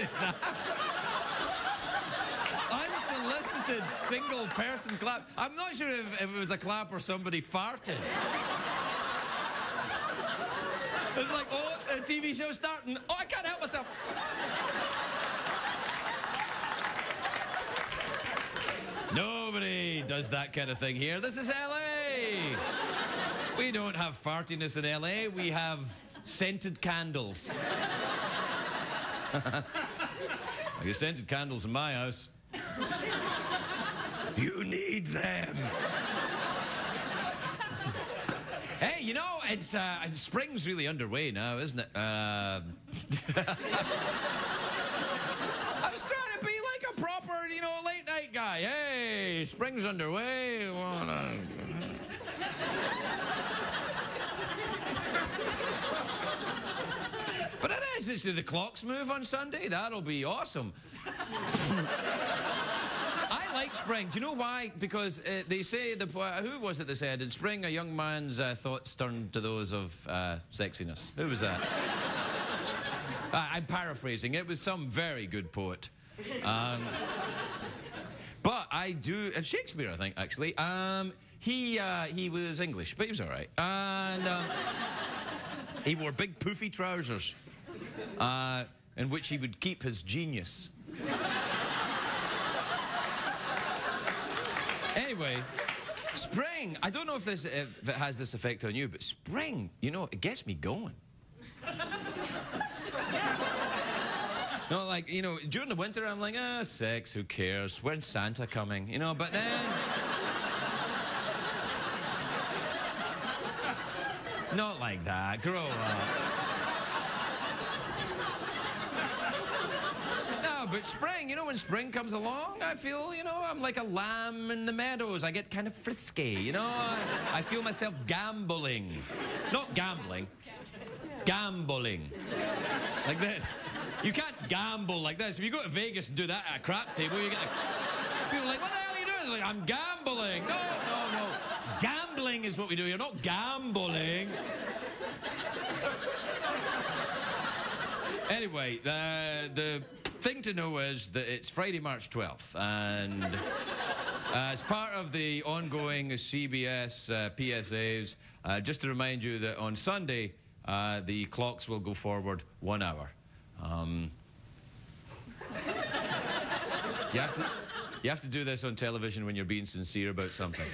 is that? Unsolicited single-person clap. I'm not sure if it was a clap or somebody farted. It's like, oh, a TV show's starting. Oh, I can't help myself. Nobody does that kind of thing here. This is LA. We don't have fartiness in LA. We have scented candles. I get scented candles in my house. You need them. Hey, you know, it's spring's really underway now, isn't it? I was trying to be like a proper, you know, late night guy. Hey, spring's underway. But it is. It's the clocks move on Sunday. That'll be awesome. I like spring. Do you know why? Because they say, who was it that said, in spring a young man's thoughts turn to those of sexiness? Who was that? I'm paraphrasing. It was some very good poet. But I do... Shakespeare, I think, actually. He was English, but he was all right. And he wore big poofy trousers in which he would keep his genius. Anyway, spring, I don't know if it has this effect on you, but spring, you know, it gets me going. No, like, you know, during the winter, I'm like, sex, who cares? When's Santa coming? You know, but then... Not like that, grow up. But spring, you know, when spring comes along, I feel, you know, I'm like a lamb in the meadows. I get kind of frisky, you know. I feel myself gambling. Not gambling. Gambling. Like this. You can't gamble like this. If you go to Vegas and do that at a craps table, you get people are like, what the hell are you doing? Like, I'm gambling. No. Gambling is what we do. You're not gambling. Anyway, the thing to know is that it's Friday, March 12th, and as part of the ongoing CBS PSAs, just to remind you that on Sunday, the clocks will go forward 1 hour. You have to do this on television when you're being sincere about something.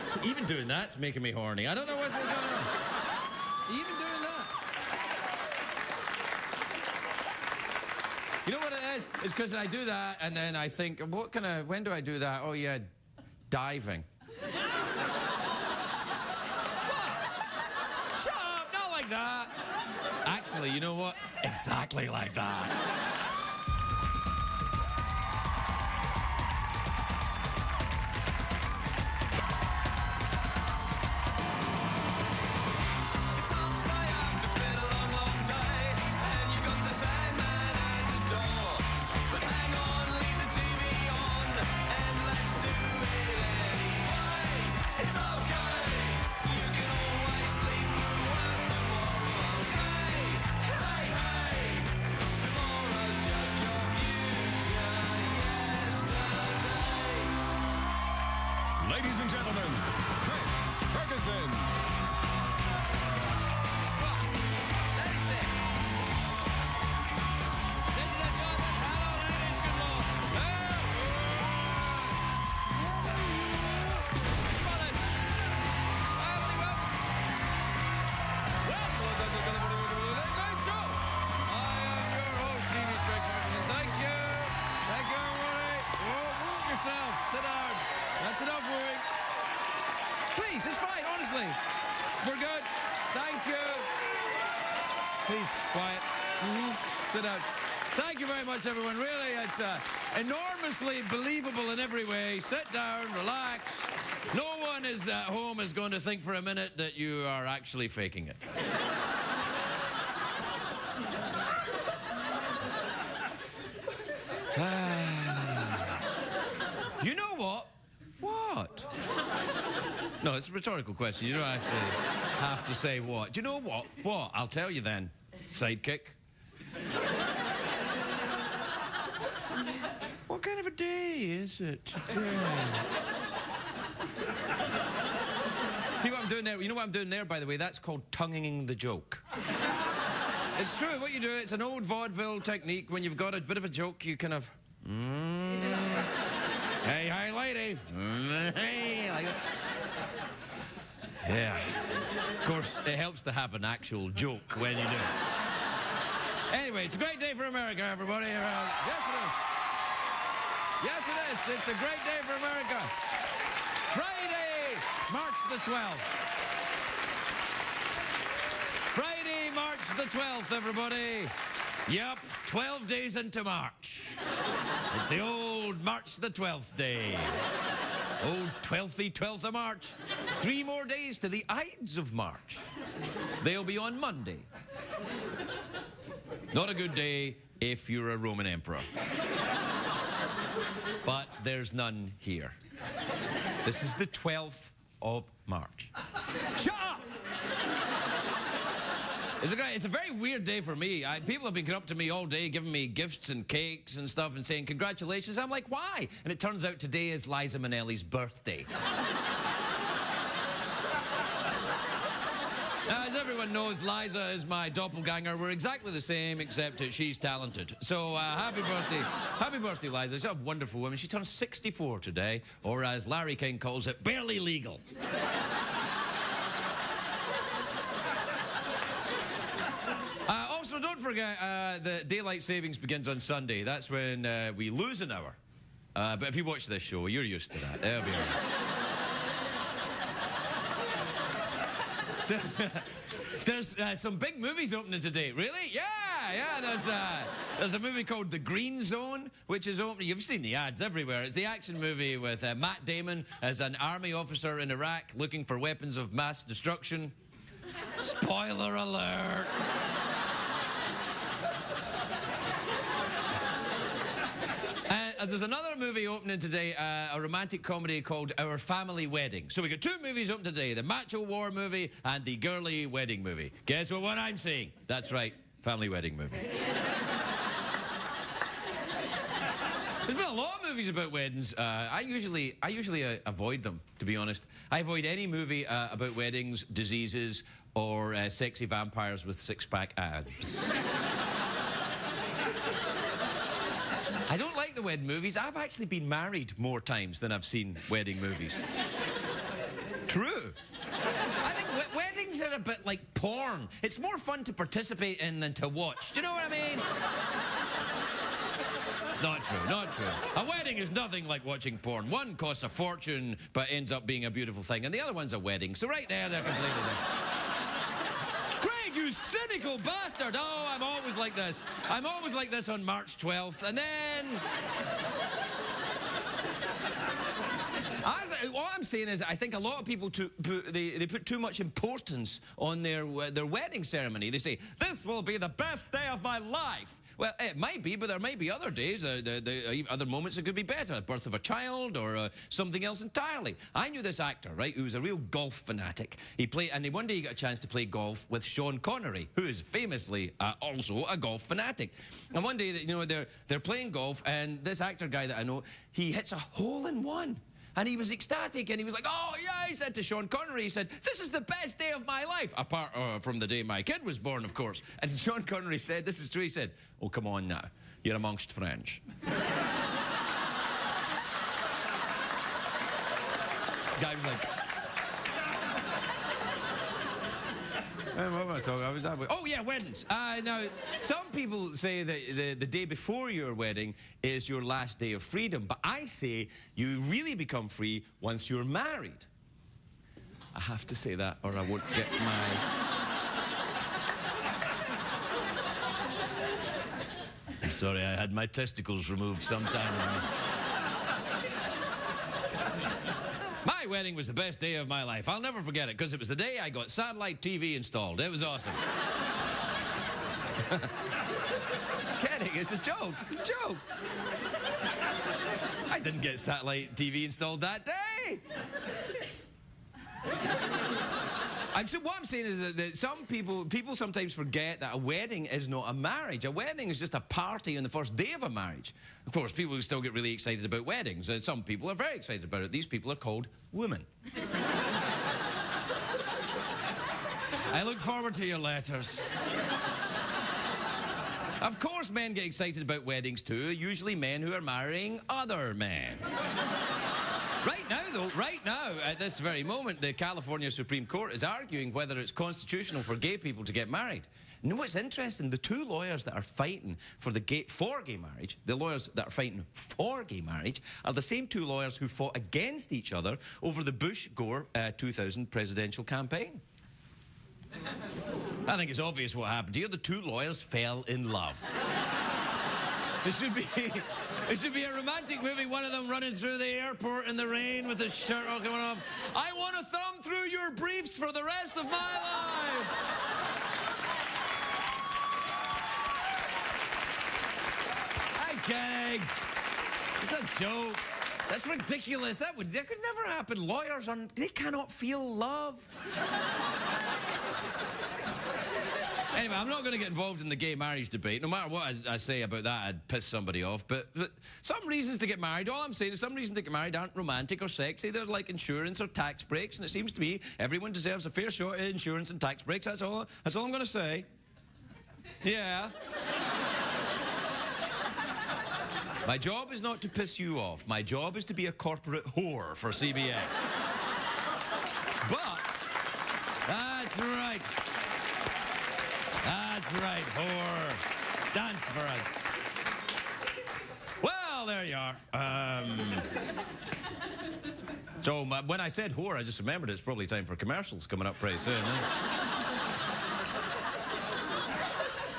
So even doing that's making me horny. I don't know what's going on. Even doing that. You know what it is? It's because I do that and then I think, when do I do that? Oh yeah, diving. What? Shut up, not like that. Actually, you know what? Exactly like that. Ladies and gentlemen, Ferguson. Sit down. That's enough worrying. Please, it's fine, honestly. We're good. Thank you. Please, quiet. Sit down. Thank you very much, everyone. Really, it's enormously believable in every way. Sit down, relax. No one at home is going to think for a minute that you are actually faking it. You know what? What? No, it's a rhetorical question. You don't have to say what. Do you know what? What? I'll tell you then. Sidekick. What kind of a day is it today? See what I'm doing there? You know what I'm doing there, by the way? That's called tonguing the joke. It's true. What you do, it's an old vaudeville technique. When you've got a bit of a joke, you kind of... Hey, hi, lady. Hey, like that. Yeah. Of course, it helps to have an actual joke when you do it. Anyway, it's a great day for America, everybody. Yes, it is. Yes, it is. It's a great day for America. Friday, March the 12th. Friday, March the 12th, everybody. Yep, 12 days into March. It's the old March the 12th day. Old 12th of March. 3 more days to the Ides of March. They'll be on Monday. Not a good day if you're a Roman emperor. But there's none here. This is the 12th of March. Shut up! It's a very weird day for me. People have been coming up to me all day, giving me gifts and cakes and stuff and saying, congratulations. I'm like, why? And it turns out today is Liza Minnelli's birthday. As everyone knows, Liza is my doppelganger. We're exactly the same, except that she's talented. So, happy birthday. Happy birthday, Liza. She's a wonderful woman. She turns 64 today, or as Larry King calls it, barely legal. Also, don't forget, that daylight savings begins on Sunday. That's when we lose an hour. But if you watch this show, you're used to that. It'll be all right. There's some big movies opening today. Really? Yeah. There's a movie called The Green Zone, which is opening. You've seen the ads everywhere. It's the action movie with Matt Damon as an army officer in Iraq looking for weapons of mass destruction. Spoiler alert. There's another movie opening today, a romantic comedy called Our Family Wedding. So we got 2 movies open today, the Macho War movie and the Girly Wedding movie. Guess what I'm saying? That's right, Family Wedding movie. There's been a lot of movies about weddings. I usually avoid them, to be honest. I avoid any movie about weddings, diseases, or sexy vampires with six-pack abs. I don't like the wedding movies. I've actually been married more times than I've seen wedding movies. True. I think weddings are a bit like porn. It's more fun to participate in than to watch. Do you know what I mean? It's not true, not true. A wedding is nothing like watching porn. One costs a fortune, but ends up being a beautiful thing, and the other one's a wedding. So right there, they're completely different. You cynical bastard! Oh, I'm always like this. I'm always like this on March 12th, and then... What I'm saying is, I think a lot of people they put too much importance on their wedding ceremony. They say, this will be the best day of my life. Well, it might be, but there might be other days, other moments that could be better. A birth of a child or something else entirely. I knew this actor, right, who was a real golf fanatic. One day he got a chance to play golf with Sean Connery, who is famously also a golf fanatic. And one day, they're playing golf, and this actor guy that I know, he hits a hole-in-one. And he was ecstatic, and he was like, oh, yeah, he said to Sean Connery, he said, this is the best day of my life, apart from the day my kid was born, of course. And Sean Connery said, this is true, he said, oh, come on now, you're amongst friends. Guy was like... What am I talking about? Oh, yeah, weddings. Now, some people say that the day before your wedding is your last day of freedom, but I say you really become free once you're married. I have to say that, or I won't get my... I'm sorry, I had my testicles removed sometime ago. My wedding was the best day of my life. I'll never forget it, because it was the day I got satellite TV installed. It was awesome. Kidding, it's a joke. It's a joke. I didn't get satellite TV installed that day. What I'm saying is that some people sometimes forget that a wedding is not a marriage. A wedding is just a party on the first day of a marriage. Of course, people still get really excited about weddings. Some people are very excited about it. These people are called women. I look forward to your letters. Of course, men get excited about weddings too, usually men who are marrying other men. Right now, at this very moment, the California Supreme Court is arguing whether it's constitutional for gay people to get married. You know what's interesting? The two lawyers that are fighting for gay marriage, the lawyers that are fighting for gay marriage, are the same two lawyers who fought against each other over the Bush-Gore 2000 presidential campaign. I think it's obvious what happened here. The two lawyers fell in love. It should be a romantic movie, one of them running through the airport in the rain with his shirt all coming off. I want to thumb through your briefs for the rest of my life. I'm kidding. It's a joke. That's ridiculous. That could never happen. Lawyers they cannot feel love. Anyway, I'm not going to get involved in the gay marriage debate. No matter what I say about that, I'd piss somebody off. But some reasons to get married, all I'm saying is some reasons to get married aren't romantic or sexy. They're like insurance or tax breaks. And it seems to me everyone deserves a fair shot at insurance and tax breaks. That's all I'm going to say. Yeah. My job is not to piss you off. My job is to be a corporate whore for CBS. But, that's right. That's right, whore. Dance for us. Well, there you are. So when I said whore, I just remembered it's probably time for commercials coming up pretty soon.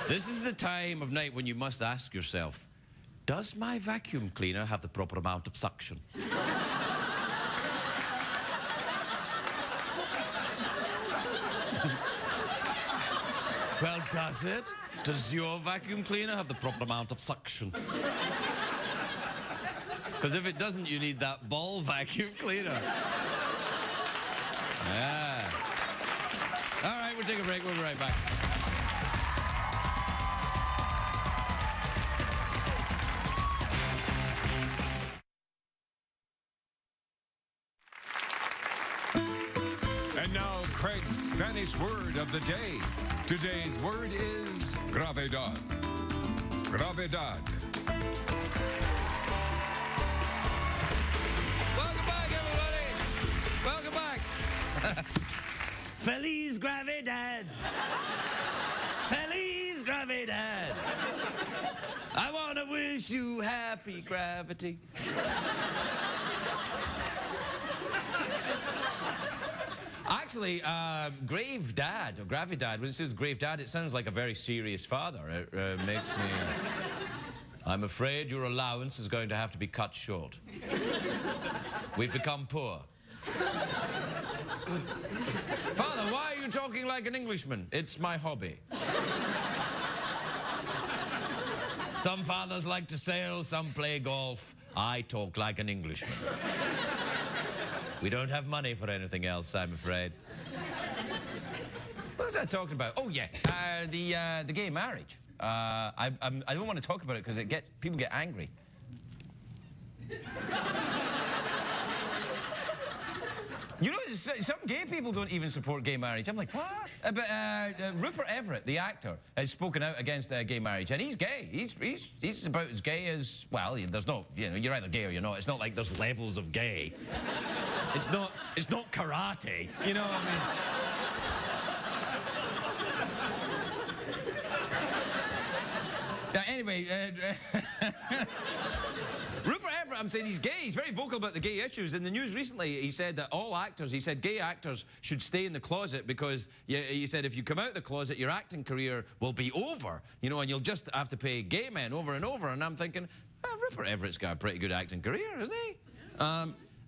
This is the time of night when you must ask yourself, does my vacuum cleaner have the proper amount of suction? Well, does it? Does your vacuum cleaner have the proper amount of suction? Because if it doesn't, you need that ball vacuum cleaner. Yeah. All right, we'll take a break. We'll be right back. And now, Craig's Spanish word of the day. Today's word is gravedad. Gravedad. Welcome back, everybody. Welcome back. Feliz gravedad. Feliz gravedad. I want to wish you happy gravity. Actually, grave dad, or gravidad, when it says grave dad, it sounds like a very serious father. It makes me... I'm afraid your allowance is going to have to be cut short. We've become poor. Father, why are you talking like an Englishman? It's my hobby. Some fathers like to sail, some play golf. I talk like an Englishman. We don't have money for anything else, I'm afraid. What was I talking about? Oh, yeah, the gay marriage. I don't want to talk about it because people get angry. You know, some gay people don't even support gay marriage. I'm like, what? But Rupert Everett, the actor, has spoken out against gay marriage, and he's gay. He's about as gay as, well, there's no, you're either gay or you're not. It's not like there's levels of gay. It's not karate, you know what I mean? Now, anyway, Rupert Everett, I'm saying he's gay. He's very vocal about the gay issues. In the news recently, he said that gay actors should stay in the closet because, he said, if you come out the closet, your acting career will be over, and you'll just have to pay gay men over and over. And I'm thinking, Rupert Everett's got a pretty good acting career, isn't he?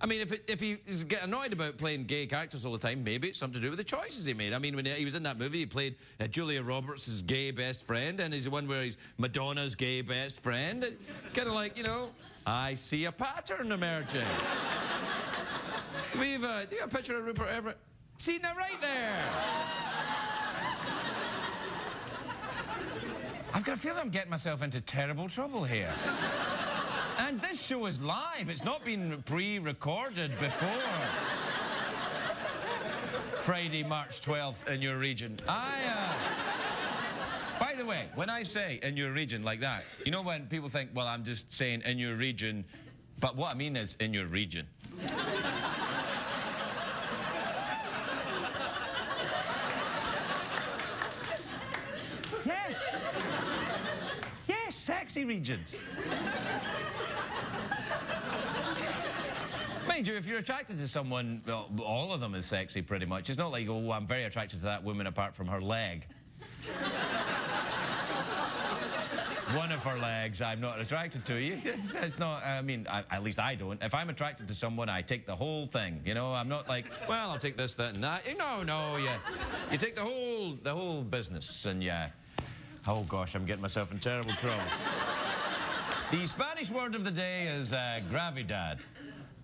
I mean, if he's getting annoyed about playing gay characters all the time, maybe it's something to do with the choices he made. I mean, when he was in that movie, he played Julia Roberts' gay best friend, and he's the one where he's Madonna's gay best friend. Kind of like, I see a pattern emerging. Do you have a picture of Rupert Everett? See, now right there. I've got a feeling I'm getting myself into terrible trouble here. And this show is live. It's not been pre-recorded before. Friday, March 12th in your region. By the way, when I say in your region like that, you know when people think, well, I'm just saying in your region, but what I mean is in your region. Yes. Yes, sexy regions. Mind you, if you're attracted to someone, well, all of them is sexy pretty much. It's not like, oh, I'm very attracted to that woman apart from her leg. One of her legs I'm not attracted to. It's not, I mean, at least I don't. If I'm attracted to someone, I take the whole thing, you know? I'm not like, well, I'll take this, that, and that. No, you take the whole business, and oh gosh, I'm getting myself in terrible trouble. The Spanish word of the day is gravidad.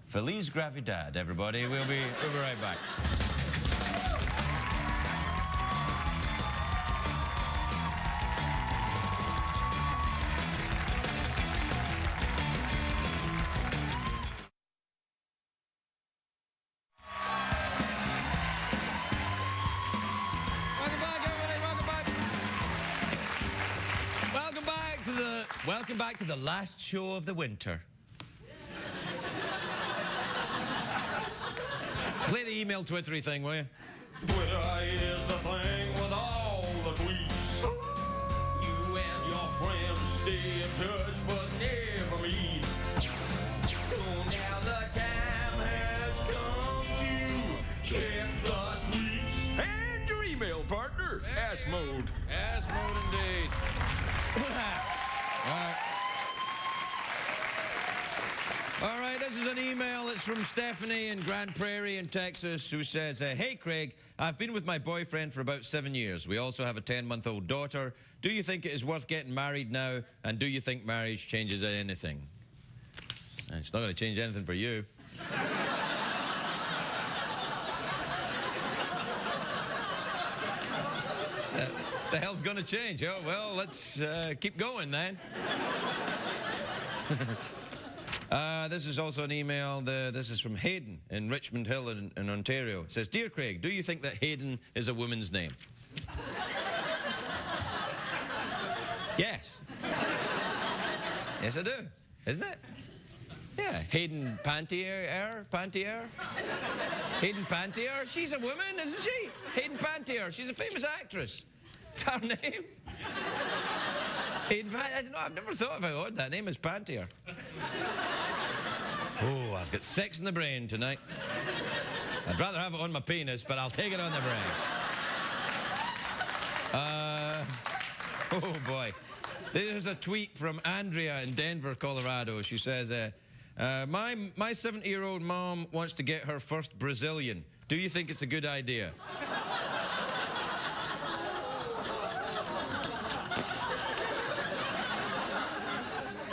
Feliz gravidad, everybody. We'll be right back. Welcome back to the last show of the winter. Play the email twittery thing, will you? Twitter is the thing with all the tweets. You and your friends stay in touch but never meet. So now the time has come to check the tweets. And your email partner, Ass Mode. Ass Mode indeed. All right, this is an email. It's from Stephanie in Grand Prairie in Texas, who says, hey, Craig, I've been with my boyfriend for about 7 years. We also have a 10-month-old daughter. Do you think it is worth getting married now? And do you think marriage changes anything? It's not going to change anything for you. The hell's going to change? Oh, well, let's keep going then. This is also an email. This is from Hayden in Richmond Hill in Ontario. It says, Dear Craig, do you think that Hayden is a woman's name? Yes. Yes, I do. Isn't it? Yeah, Hayden Pantier? Hayden Pantier? She's a woman, isn't she? Hayden Pantier. She's a famous actress. It's her name. Hayden Pantier. I don't know, I've never thought of how odd that name is, Pantier. Oh, I've got sex in the brain tonight. I'd rather have it on my penis, but I'll take it on the brain. Oh, boy. There's a tweet from Andrea in Denver, Colorado. She says, my 70-year-old mom wants to get her first Brazilian. Do you think it's a good idea?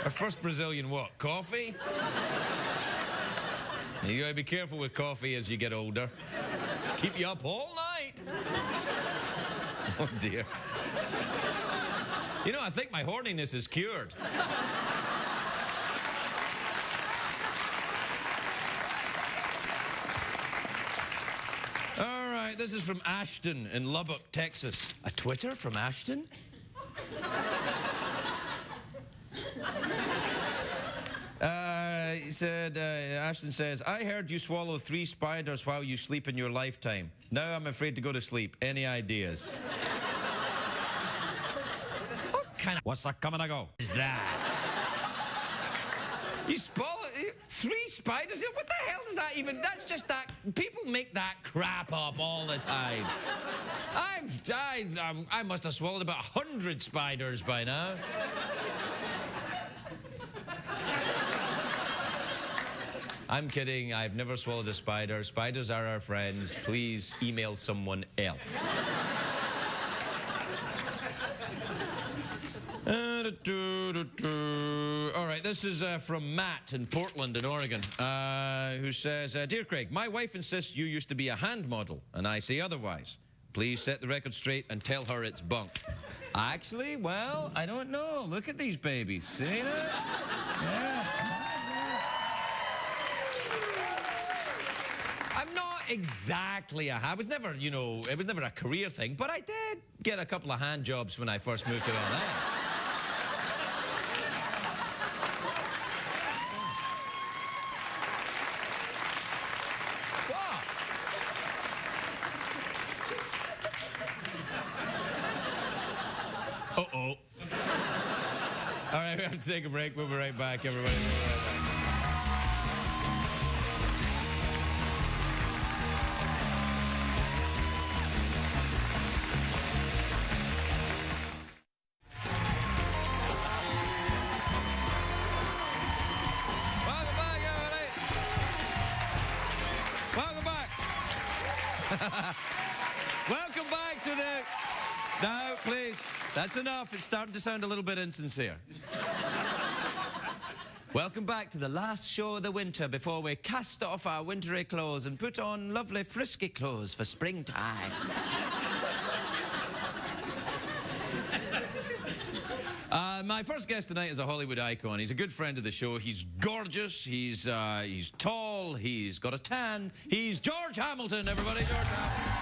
Her first Brazilian what? Coffee? You gotta be careful with coffee as you get older. Keep you up all night. Oh, dear. You know, I think my horniness is cured. All right, this is from Ashton in Lubbock, Texas. A Twitter from Ashton? He said, Ashton says, I heard you swallow 3 spiders while you sleep in your lifetime. Now I'm afraid to go to sleep. Any ideas? What kind of... What's that coming to go? Is that? You swallow 3 spiders? What the hell does that even... That's just that... People make that crap up all the time. I must have swallowed about 100 spiders by now. I'm kidding. I've never swallowed a spider. Spiders are our friends. Please email someone else. All right, this is from Matt in Portland in Oregon, who says, Dear Craig, my wife insists you used to be a hand model, and I say otherwise. Please set the record straight and tell her it's bunk. Actually, well, I don't know. Look at these babies. See that? Yeah. I'm not exactly I was never, you know, it was never a career thing, but I did get a couple of hand jobs when I first moved to LA. Uh-oh. All right, we have to take a break. We'll be right back, everybody. We'll be right back. Welcome back, everybody. Welcome back. Welcome back to the... Now, please. That's enough. It's starting to sound a little bit insincere. Welcome back to the last show of the winter before we cast off our wintry clothes and put on lovely frisky clothes for springtime. My first guest tonight is a Hollywood icon. He's a good friend of the show. He's gorgeous. He's tall. He's got a tan. He's George Hamilton, everybody. George Hamilton.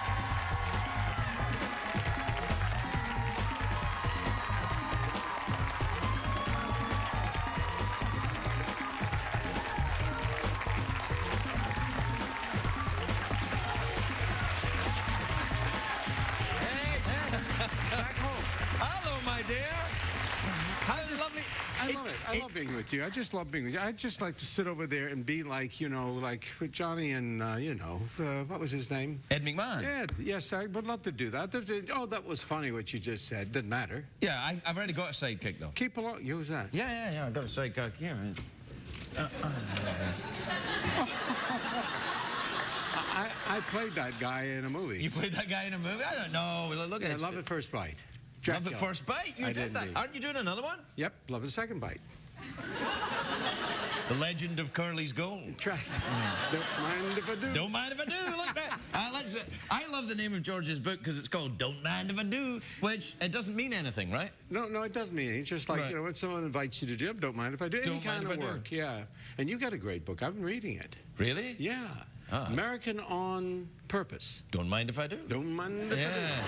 Hello, my dear. How's it lovely? I love it. I love being with you. I just love being with you. I just like to sit over there and be like, you know, like with Johnny and, you know, what was his name? Ed McMahon. Ed. Yes, I would love to do that. Oh, that was funny what you just said. Didn't matter. Yeah, I've already got a sidekick, though. Keep along. Use that. Yeah, I've got a sidekick here. I played that guy in a movie. You played that guy in a movie? I don't know. Look at it. Love at First Bite. Love at First Bite? You I did that. indeed. Aren't you doing another one? Yep, Love at Second Bite. The Legend of Curly's Gold. Right. Don't mind if I do. Don't mind if I do. Look at that. I love the name of George's book because it's called Don't Mind If I Do, which it doesn't mean anything, right? No, it doesn't mean anything. It's just like, Right. you know, when someone invites you to do it, don't mind if I do. Any Don't kind mind of if I do. work, yeah. And you got a great book. I've been reading it. Really? Yeah. Ah. American on Purpose. Don't mind if I do. Don't mind if I do. Yeah.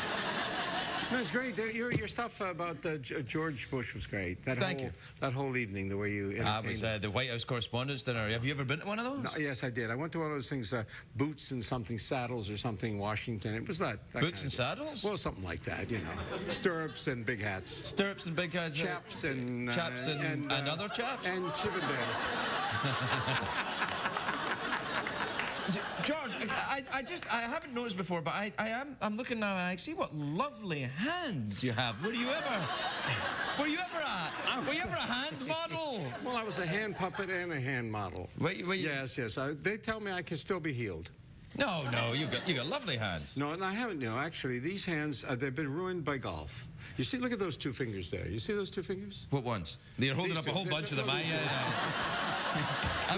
No, it's great. Your stuff about George Bush was great. Thank you. That whole evening, the way you I entertained. was the White House Correspondents' Dinner. Have you ever been to one of those? No, yes, I did. I went to one of those things, Boots and something, Saddles or something, Washington. It was that Boots and kind of Saddles? Well, something like that, you know. Stirrups and big hats. Stirrups and big heads. Chaps and... Chaps and other chaps? And Chippendales. George, I haven't noticed before, but I'm looking now and I see what lovely hands you have. Were you ever a hand model? Well, I was a hand puppet and a hand model. Yes. They tell me I can still be healed. No, you got lovely hands. No, and I haven't. No, actually, these hands, they've been ruined by golf. You see, look at those two fingers there. You see those two fingers? What ones? You're holding These up a two. whole bunch of them. I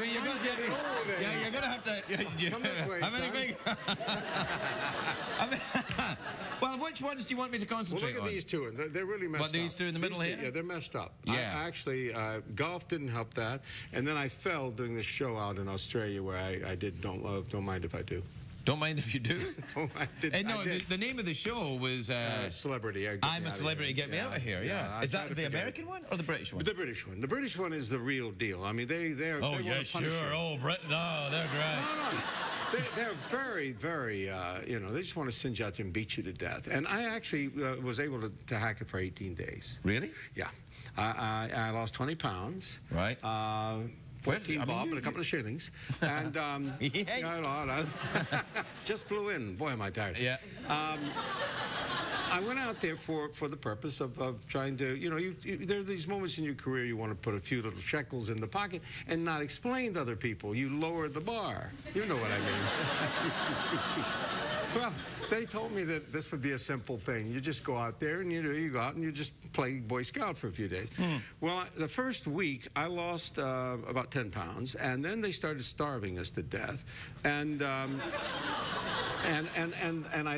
mean, you're going to have to... Come this way, How many son. fingers? I mean, well, which ones do you want me to Well, concentrate look on? at these two. They're really messed up. What, these two in the middle These two, here? Yeah, they're messed up. Yeah. I actually, golf didn't help that. And then I fell doing this show out in Australia where I did Don't Mind If I Do. Don't mind if you do. Oh, I did. No, I did. the name of the show was... Celebrity. I'm a Celebrity, Get Me Out of Here, yeah. I Is tried that to the forget American it. one or the British one? The British one. The British one is the real deal. I mean, they're Oh, they yeah, want to punish sure. you. Oh, Britain. No, they're great. No. They're very, very, you know, they just want to singe out there and beat you to death. And I actually was able to hack it for 18 days. Really? Yeah. I lost 20 pounds. Right. 14 bob and a couple of shillings. And, Yeah. just flew in. Boy, am I tired. Yeah. I went out there for the purpose of trying to, you know, there are these moments in your career you want to put a few little shekels in the pocket and not explain to other people. You lower the bar. You know what I mean. Well, they told me that this would be a simple thing. You just go out there and you go out and you just play Boy Scout for a few days. Well, the first week I lost about 10 pounds, and then they started starving us to death, and I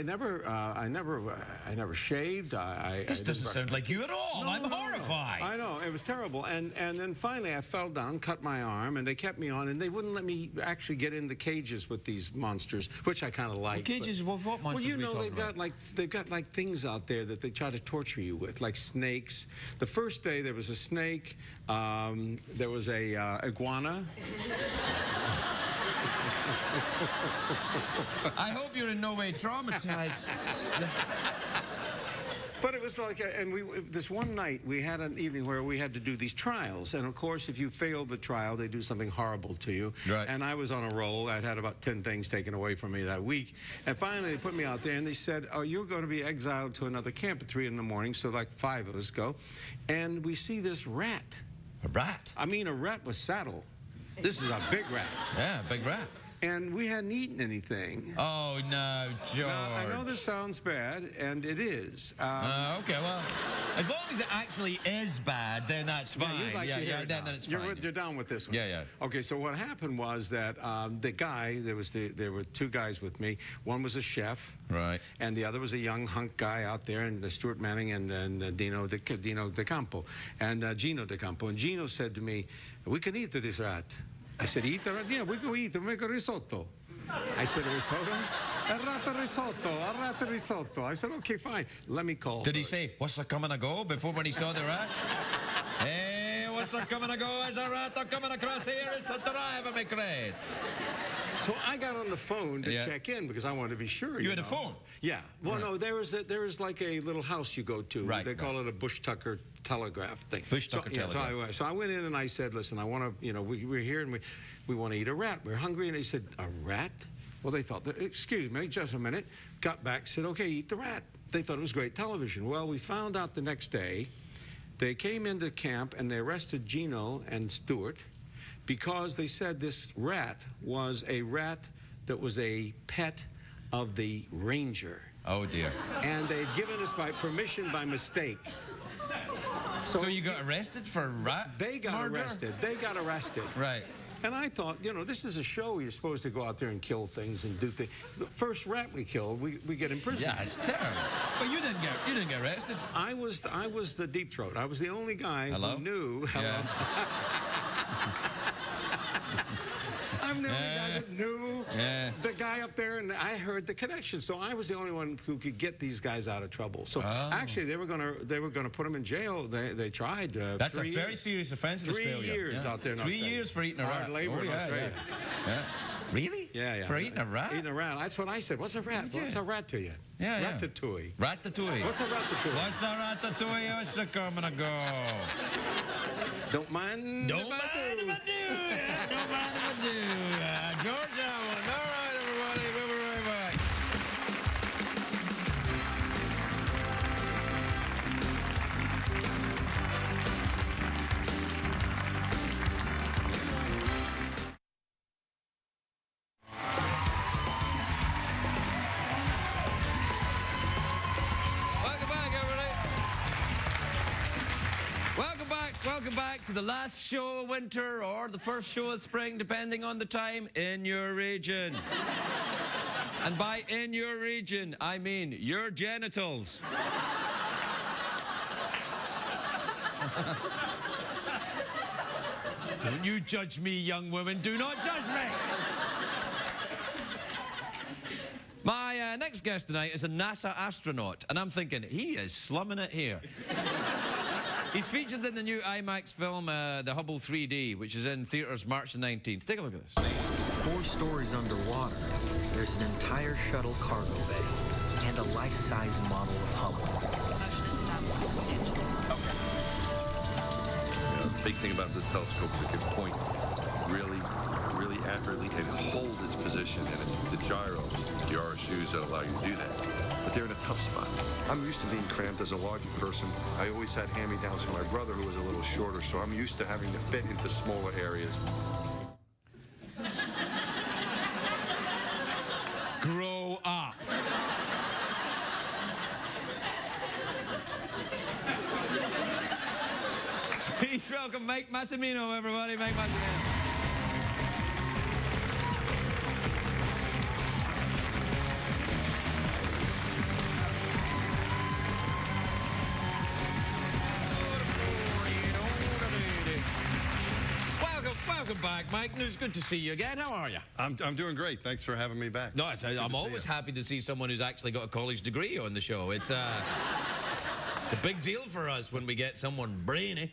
never shaved. This doesn't sound like you at all. I'm horrified. I know, it was terrible. And then finally I fell down, cut my arm, and they kept me on, and they wouldn't let me actually get in the cages with these monsters, which I kind of like. Cages? What monsters? Well, you know, they've got like things out there that they try to torture you with, like snakes. The first day there was a snake. There was a iguana. I hope you're in no way traumatized. But it was like, this one night we had an evening where we had to do these trials, and of course, if you fail the trial, they do something horrible to you. Right. And I was on a roll. I'd had about 10 things taken away from me that week, and finally they put me out there, and they said, "Oh, you're going to be exiled to another camp at 3 in the morning." So like 5 of us go, and we see this rat. A rat? I mean, a rat with saddle. This is a big rat. Yeah, big rat. And we hadn't eaten anything. Oh, no, George. Now, I know this sounds bad, and it is. Okay, well, as long as it actually is bad, then that's fine. Yeah, you'd like to hear it then now. it's fine. You're down with this one. Yeah, yeah. Okay, so what happened was that the guy, there were 2 guys with me. One was a chef. Right. And the other was a young hunk guy out there, and Stuart Manning and Dino De Campo. And Gino De Campo. And Gino said to me, "We can eat this rat." I said, "Eat the rat? Yeah, we can eat it. Make a risotto." I said, "A risotto? A rat risotto, a rat risotto." I said, "Okay, fine. Let me call." Did he say, "What's a coming to go?" before when he saw the rat? Hey, what's a coming to go? Is a rat coming across here? It's a drive of me craze. So I got on the phone to check in because I wanted to be sure. You had a phone? Yeah. Well, no, there is like a little house you go to. Right. They call it a Bush Tucker telegraph thing. Bush Tucker telegraph. So I went in and I said, "Listen, I want to, we're here and we want to eat a rat. We're hungry." And they said, "A rat?" Well, they thought, excuse me, just a minute. Got back, said, "Okay, eat the rat." They thought it was great television. Well, we found out the next day, they came into camp and they arrested Gino and Stuart because they said this rat was a rat that was a pet of the ranger. Oh, dear. And they had given us by permission by mistake. So you got arrested for rat They got murder? arrested. They got arrested. Right. And I thought, this is a show. You're supposed to go out there and kill things and do things. The first rat we killed, we get imprisoned. Yeah, it's terrible. But you didn't get arrested. I was the deep throat. I was the only guy Hello? who knew. Hello. Yeah. I'm the only guy that knew the guy up there, and I heard the connection. So I was the only one who could get these guys out of trouble. So actually, they were gonna put them in jail. They tried. That's a very serious offense in 3 Australia. years out there in 3 Australia. years for eating a rat. Hard labor in Australia. Yeah. Really? Yeah. For eating a rat? Eating a rat. That's what I said. What's a rat? What's a rat to you? Yeah. Ratatouille. Ratatouille. What's a ratatouille? What's a ratatouille? What's a coming to go? Don't mind. Don't mind if I do. Don't mind if I do. George Allen. All right, everybody. We'll be right back. Welcome back to the last show of winter or the first show of spring, depending on the time, in your region. And by in your region, I mean your genitals. Don't you judge me, young woman. Do not judge me. My next guest tonight is a NASA astronaut, and I'm thinking, he is slumming it here. He's featured in the new IMAX film, The Hubble 3D, which is in theaters March the 19th. Take a look at this. 4 stories underwater, there's an entire shuttle cargo bay and a life-size model of Hubble. Motion is stopped. Substantial. The big thing about this telescope is it can point really accurately and hold its position, and it's the gyros, the RSUs that allow you to do that. But they're in a tough spot. I'm used to being cramped as a larger person. I always had hand-me-downs from my brother who was a little shorter, so I'm used to having to fit into smaller areas. Grow up. Let's welcome Mike Massimino, everybody. Mike Massimino. Welcome back, Mike. It's good to see you again. How are you? I'm doing great. Thanks for having me back. No, I'm always happy to see someone who's actually got a college degree on the show. It's a big deal for us when we get someone brainy.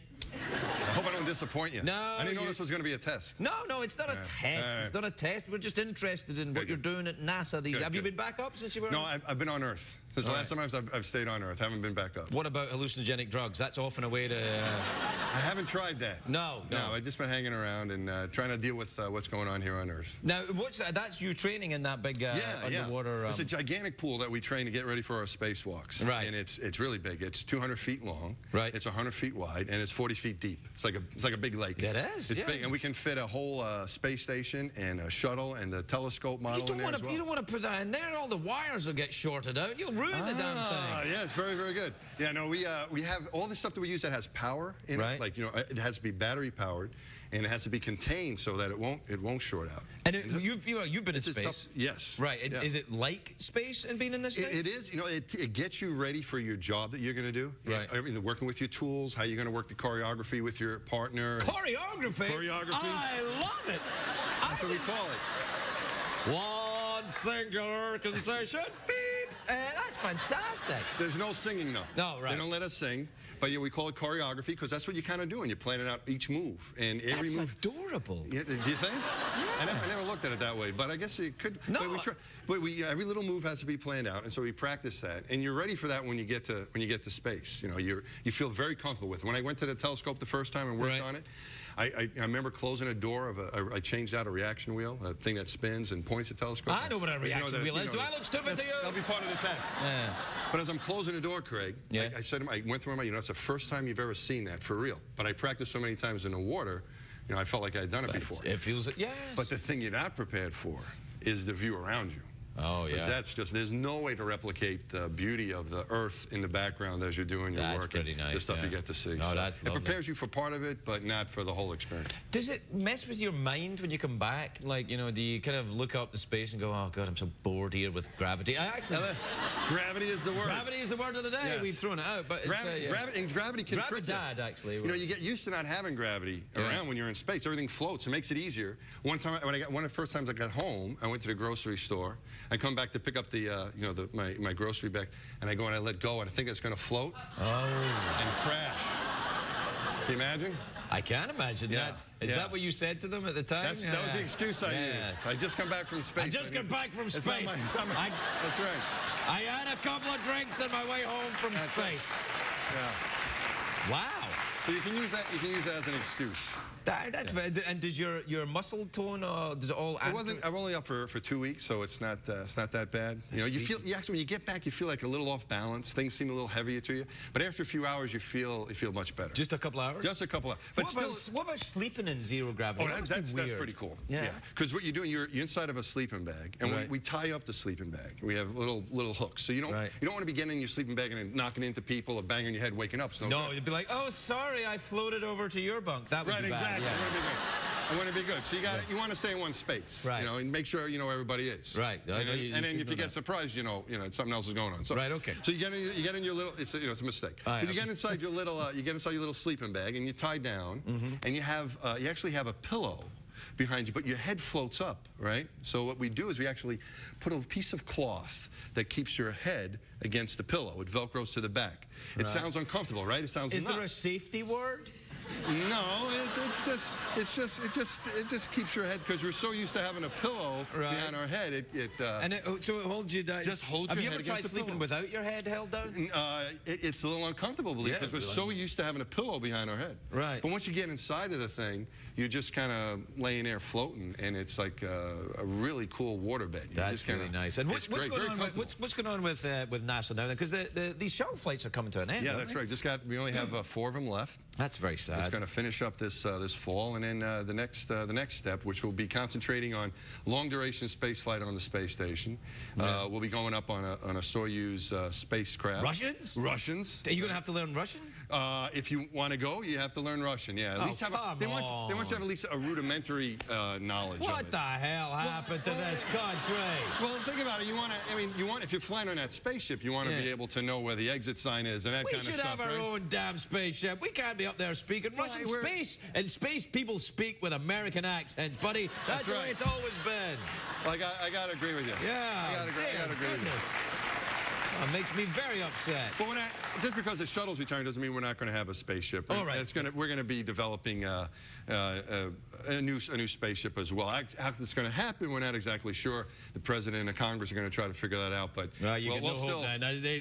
I hope I don't disappoint you. No, I didn't know this was going to be a test. No, it's not a test. It's not a test. We're just interested in what you're doing at NASA. Have you been back up since you were? No, I've been on Earth. Since the last time I've stayed on Earth. Haven't been back up. What about hallucinogenic drugs? That's often a way to... I haven't tried that. No. I've just been hanging around and trying to deal with what's going on here on Earth. Now, that's you training in that big underwater... It's a gigantic pool that we train to get ready for our spacewalks. Right. And it's really big. It's 200 feet long. Right. It's 100 feet wide, and it's 40 feet deep. It's like a big lake. It is, It's big, and we can fit a whole space station and a shuttle and the telescope model in there as well. You don't want to put that in there. All the wires will get shorted out. You'll ruin the damn thing. Yeah, it's very, very good. Yeah, no, we have all the stuff that we use that has power in it. Like, it has to be battery powered, and it has to be contained so that it won't short out. And you've been in space. Yes. Right. Is it like space and being in this thing? It is. It gets you ready for your job that you're going to do. Right. Working with your tools, how you're going to work the choreography with your partner. Choreography? I love it. That's what we call it. One singular concession. Beep. That's fantastic. There's no singing, though. No, right. They don't let us sing. But we call it choreography because that's what you're kind of doing. You're planning out each move. And every move. That's adorable. Yeah, do you think? Yeah. I never looked at it that way, but I guess it could. No. But every little move has to be planned out, and so we practice that. And you're ready for that when you get to space. You feel very comfortable with it. When I went to the telescope the first time and worked on it, I remember closing a door of I changed out a reaction wheel, a thing that spins and points the telescope. I know what a reaction wheel is. Do I look stupid to you? That'll be part of the test. Yeah. But as I'm closing the door, Craig, I said to him, I went through my mind, it's the first time you've ever seen that for real. But I practiced so many times in the water, I felt like I'd done it before. It feels it, yes. But the thing you're not prepared for is the view around you. Oh, yeah. That's there's no way to replicate the beauty of the Earth in the background as you're doing your work. That's pretty nice. The stuff you get to see. Oh, that's lovely. It prepares you for part of it, but not for the whole experience. Does it mess with your mind when you come back? Like, do you kind of look up the space and go, oh, God, I'm so bored here with gravity? Gravity is the word. Gravity is the word of the day. Yes. We've thrown it out. But gravity can trick you. Actually. You get used to not having gravity around when you're in space. Everything floats. It makes it easier. One time, one of the first times I got home, I went to the grocery store. I come back to pick up my grocery bag, and I go and I let go, and I think it's going to float and crash. Can you imagine? I can't imagine that. Is that what you said to them at the time? That was the excuse I used. I just come back from space. I just got back from space. That's right. I had a couple of drinks on my way home from space. Yeah. Wow. So you can use that. You can use that as an excuse. That's and does your muscle tone does it all? I'm only up for 2 weeks, so it's not that bad. You feel actually when you get back, you feel like a little off balance. Things seem a little heavier to you, but after a few hours, you feel much better. Just a couple hours. Just a couple hours. But what about sleeping in zero gravity? Oh, that's pretty cool. Yeah. Because what you're doing, you're inside of a sleeping bag, and we tie up the sleeping bag. We have little hooks, so you don't want to be getting in your sleeping bag and then knocking into people or banging your head, waking up. No, you'd be like, oh, sorry, I floated over to your bunk. That would be bad. Exactly. Yeah. I want to be good. So you want to stay in one space, and make sure you know everybody is. Right. And then if you get surprised, something else is going on. So, okay. So you get in your little. It's a mistake. You get inside your little sleeping bag, and you tie down, and you actually have a pillow behind you, but your head floats up, right? So what we do is we actually put a piece of cloth that keeps your head against the pillow. It velcros to the back. It sounds uncomfortable, right? It sounds nuts. Is there a safety word? No, it just keeps your head, because we're so used to having a pillow behind our head. So it holds you down. Just holds your head. Have you ever tried sleeping without your head held down? It's a little uncomfortable, because we're so used to having a pillow behind our head. Right. But once you get inside of the thing, you're just kind of laying there floating, and it's like a really cool waterbed. That's really nice. And what's going on with NASA now? Because these shuttle flights are coming to an end. Yeah, that's right. We only have 4 of them left. That's very sad. It's going to finish up this this fall, and then the next step, which will be concentrating on long-duration space flight on the space station. We'll be going up on a Soyuz spacecraft. Russians. Are you going to have to learn Russian? If you want to go, you have to learn Russian. Yeah, at least have they want you to have at least a rudimentary knowledge. What the hell happened to this country? Well, think about it. You want to. I mean, if you're flying on that spaceship, you want to be able to know where the exit sign is and that kind of stuff. We should have our own damn spaceship. We can't be up there speaking Russian. In space, people speak with American accents, buddy. That's the way it's always been. Well, I got to agree with you. Yeah. I got to agree with you. It makes me very upset. But just because the shuttle's return doesn't mean we're not going to have a spaceship. All right. We're going to be developing a new spaceship as well. How it's going to happen, we're not exactly sure. The president and the Congress are going to try to figure that out. But you can hope that. They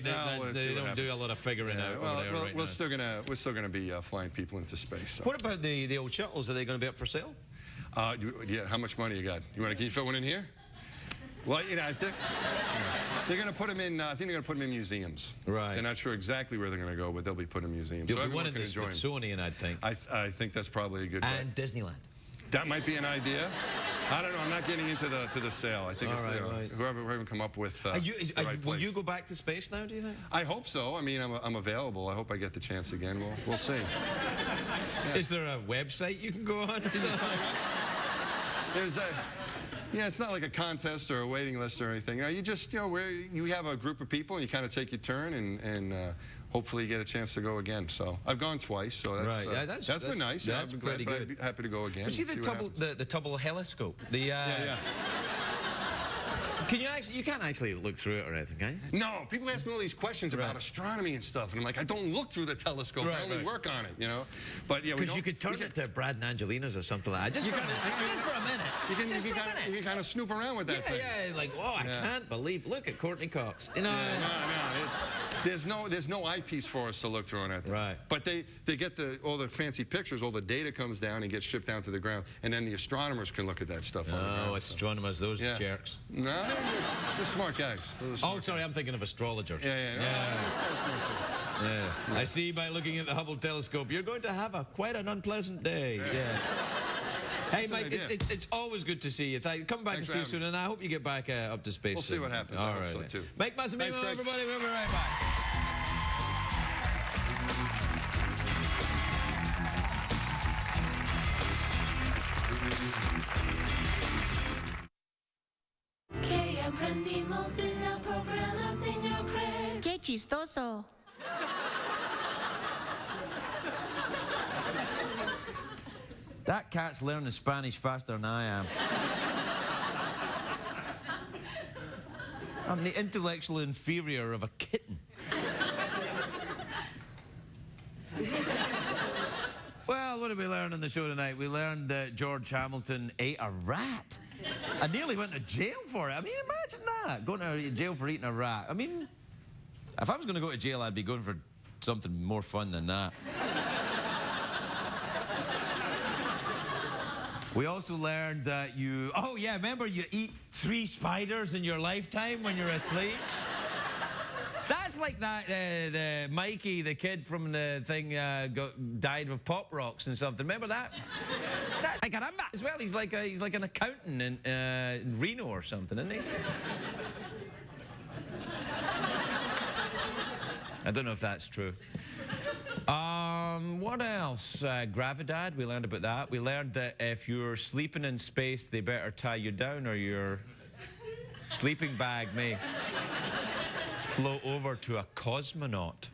don't do a lot of figuring out. We're still going to be flying people into space. So. What about the old shuttles? Are they going to be up for sale? Yeah. How much money you got? Can you fit one in here? Well, I think they're going to put them in. I think they're going to put them in museums. Right. They're not sure exactly where they're going to go, but they'll be put in museums. You'll be one in the Smithsonian, I think. I think that's probably a good. And Disneyland. That might be an idea. I don't know. I'm not getting into the sale. I think it's whoever come up with the right will place. you go back to space now? Do you think? I hope so. I mean, I'm available. I hope I get the chance again. We'll see. Yeah. Is there a website you can go on? There's a. Yeah, it's not like a contest or a waiting list or anything. You just, where you have a group of people and you kind of take your turn and hopefully you get a chance to go again. So I've gone twice, so that's been nice. That's pretty good. I'd be happy to go again. But see the Tubble telescope? Yeah. You can't actually look through it or anything, can you? No, people ask me all these questions about astronomy and stuff, and I'm like, I don't look through the telescope. I only work on it, But yeah, because you could turn it to Brad and Angelina's or something like that. Just for a minute. You can kind of snoop around with that thing. Yeah, like, I can't believe. Look at Courtney Cox. No. There's no eyepiece for us to look through on that thing. Right. But they get all the fancy pictures, all the data comes down and gets shipped down to the ground, and then the astronomers can look at that stuff on the ground. Oh, astronomers, those jerks. No, they're smart guys. Sorry, I'm thinking of astrologers. Yeah. I see by looking at the Hubble telescope, you're going to have quite an unpleasant day. Yeah. Hey, Mike, it's always good to see you. Come back and see you soon, and I hope you get back up to space. We'll see what happens. All I right. hope so, too. Mike Massimino, everybody. We'll be right back. ¡Qué chistoso! That cat's learning Spanish faster than I am. I'm the intellectual inferior of a kitten. Well, what did we learn on the show tonight? We learned that George Hamilton ate a rat. I nearly went to jail for it. I mean, imagine that. Going to jail for eating a rat. I mean, if I was going to go to jail, I'd be going for something more fun than that. We also learned that remember you eat 3 spiders in your lifetime when you're asleep? That's like that, the Mikey, the kid from the thing, died of Pop Rocks and something. Remember that? Ay, caramba! As well, he's like an accountant in Reno or something, isn't he? I don't know if that's true. What else? Gravidad, we learned about that. We learned that if you're sleeping in space, they better tie you down or your sleeping bag may float over to a cosmonaut.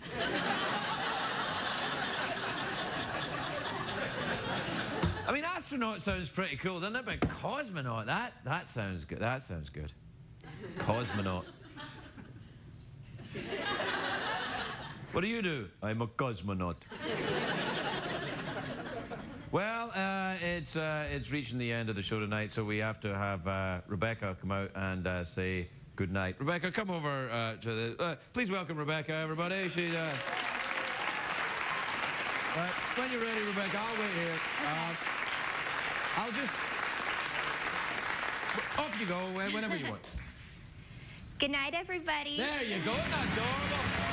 I mean, astronaut sounds pretty cool, doesn't it? But cosmonaut, that sounds good. That sounds good. Cosmonaut. What do you do? I'm a cosmonaut. Well, it's reaching the end of the show tonight, so we have to have Rebecca come out and say good night. Rebecca, come over to the... please welcome Rebecca, everybody. She's... when you're ready, Rebecca, I'll wait here. I'll just... Off you go, whenever you want. Good night, everybody. There you go. Isn't that adorable?